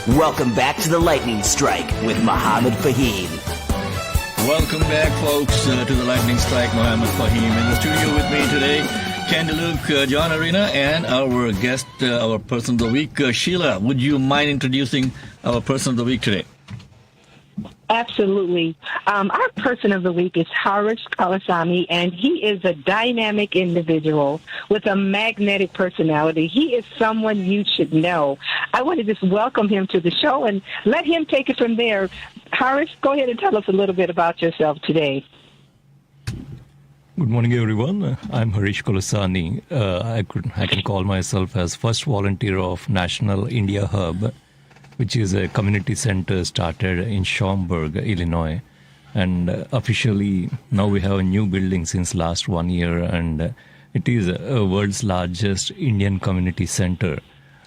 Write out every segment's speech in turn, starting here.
Welcome back to the Lightning Strike with Muhammad Fahim. Welcome back, folks, to the Lightning Strike. Muhammad Fahim in the studio with me today. Candy Luke, John Arena, and our guest, our person of the week, Sheila. Would you mind introducing our person of the week today? Absolutely. Our person of the week is Harish Kolasani, and he is a dynamic individual with a magnetic personality. He is someone you should know. I want to just welcome him to the show and let him take it from there. Harish, go ahead and tell us a little bit about yourself today. Good morning, everyone. I'm Harish Kolasani. I can call myself as first volunteer of National India Hub, which is a community center started in Schaumburg, Illinois. And officially, now we have a new building since last 1 year, and it is a world's largest Indian community center,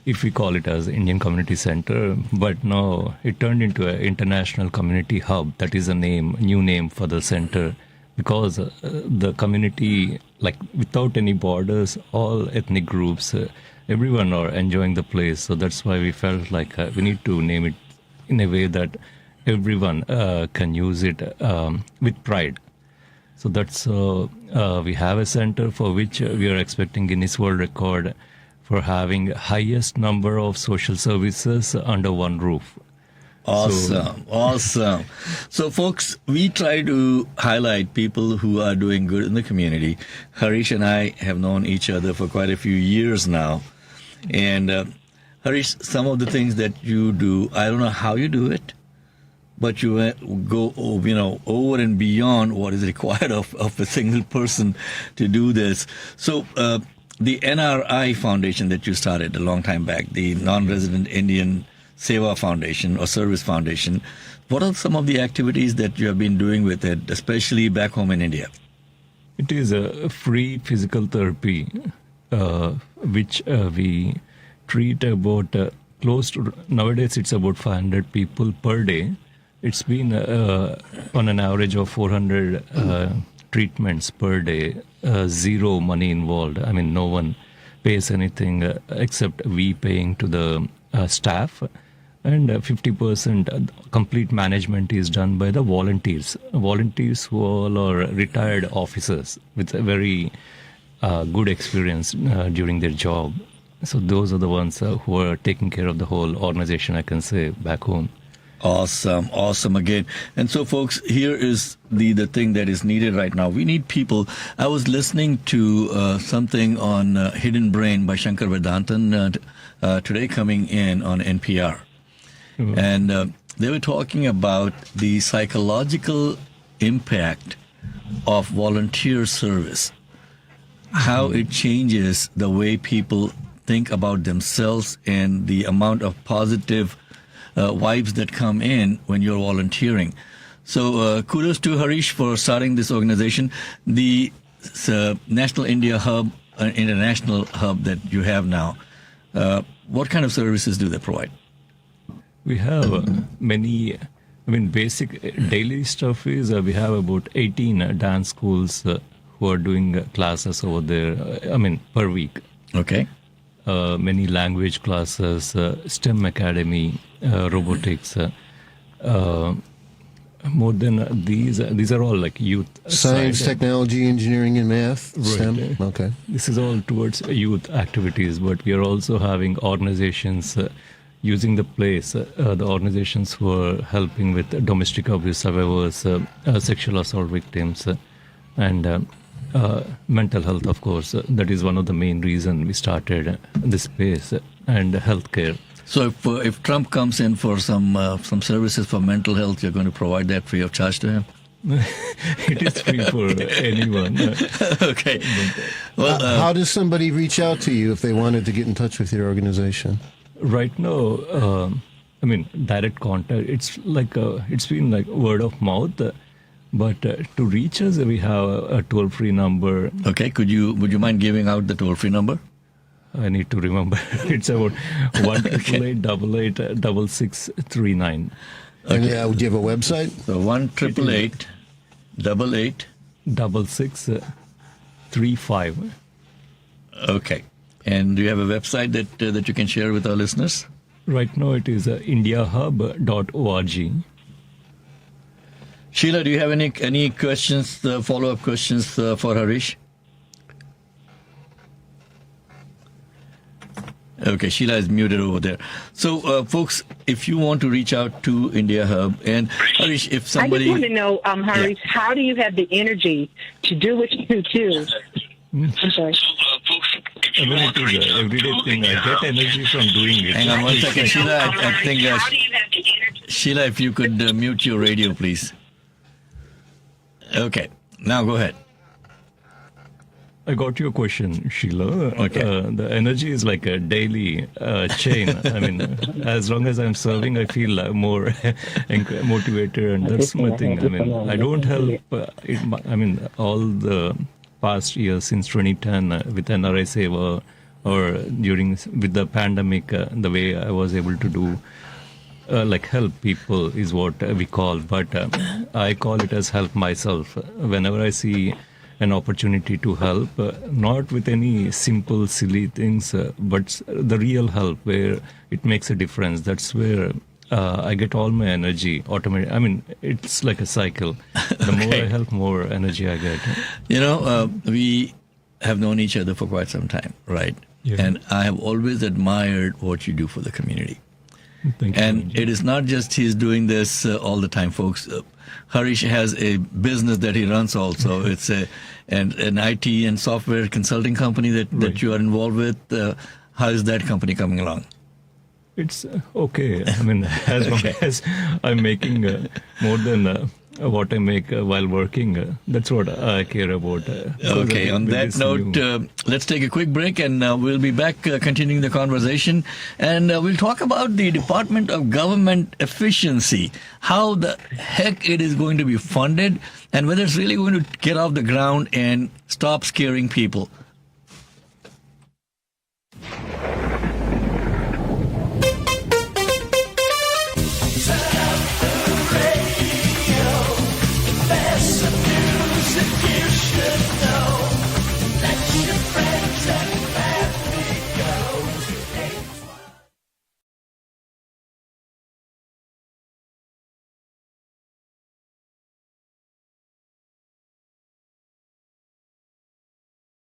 if we call it as Indian Community Center. But now it turned into an international community hub. That is a new name for the center, because the community, like without any borders, all ethnic groups, everyone are enjoying the place. So that's why we felt like we need to name it in a way that everyone can use it with pride. So that's we have a center for which we are expecting Guinness World Record for having highest number of social services under one roof. Awesome. So, folks, we try to highlight people who are doing good in the community. Harish and I have known each other for quite a few years now. And Harish, some of the things that you do, I don't know how you do it, but you go, over and beyond what is required of a single person to do this. So, the NRI Foundation that you started a long time back, the Non-Resident Indian Seva Foundation or Service Foundation, what are some of the activities that you have been doing with it, especially back home in India? It is a free physical therapy, which we treat about close to, nowadays it's about 500 people per day. It's been on an average of 400 treatments per day, zero money involved. I mean, no one pays anything except we paying to the staff. And 50% complete management is done by the volunteers who all are retired officers with a very good experience during their job. So those are the ones who are taking care of the whole organization, I can say, back home. Awesome again. And so, folks, here is the thing that is needed right now. We need people. I was listening to something on Hidden Brain by Shankar Vedantan today coming in on NPR. Mm-hmm. And they were talking about the psychological impact of volunteer service, how it changes the way people think about themselves and the amount of positive vibes that come in when you're volunteering. So kudos to Harish for starting this organization. The National India Hub, International Hub that you have now, what kind of services do they provide? We have many, basic daily stuff is we have about 18 dance schools who are doing classes over there, per week. Okay. Many language classes, STEM Academy, robotics. More than these are all like youth. Science, technology, engineering, and math, right. STEM. Okay. This is all towards youth activities, but we are also having organizations using the place, the organizations who are helping with domestic abuse survivors, sexual assault victims, and mental health, of course. That is one of the main reasons we started this space, and healthcare. So if Trump comes in for some services for mental health, you're going to provide that free of charge to him? It is free for anyone. Okay. Well, how does somebody reach out to you if they wanted to get in touch with your organization? Right now, direct contact. It's like it's been like word of mouth. But to reach us, we have a toll-free number. Okay, would you mind giving out the toll-free number? I need to remember. It's about 1-888-888-6639. Okay. And do you have a website? So 1-888-88 6635. Okay. And do you have a website that you can share with our listeners? Right now it is indiahub.org. Sheila, do you have any questions, follow-up questions for Harish? Okay, Sheila is muted over there. So, folks, if you want to reach out to India Hub, and Harish, if somebody... I just want to know, Harish, how do you have the energy to do what you do? I'm sorry. I mean, it is an everyday thing. I get energy from doing it. Hang on 1 second. Sheila, I think... How do you have the energy? Sheila, if you could mute your radio, please. Okay, now go ahead. I got your question, Sheila. Okay. The energy is like a daily chain. I mean, as long as I'm serving, I feel more motivated, and that's my thing. I mean, I don't help. All the past years since 2010 with NRI Seva or with the pandemic, the way I was able to do. Help people is what we call, but I call it as help myself. Whenever I see an opportunity to help, not with any simple, silly things, but the real help where it makes a difference. That's where I get all my energy automatically. I mean, it's like a cycle. The more I help, more energy I get. You know, we have known each other for quite some time, right? Yeah. And I have always admired what you do for the community. Thank you. And it is not just he's doing this all the time, folks. Harish has a business that he runs also. It's an IT and software consulting company that you are involved with. How is that company coming along? It's okay. I mean, as long as I'm making more than what I make while working, that's what I care about. Okay, on that note, let's take a quick break and we'll be back continuing the conversation. And we'll talk about the Department of Government Efficiency, how the heck it is going to be funded, and whether it's really going to get off the ground and stop scaring people.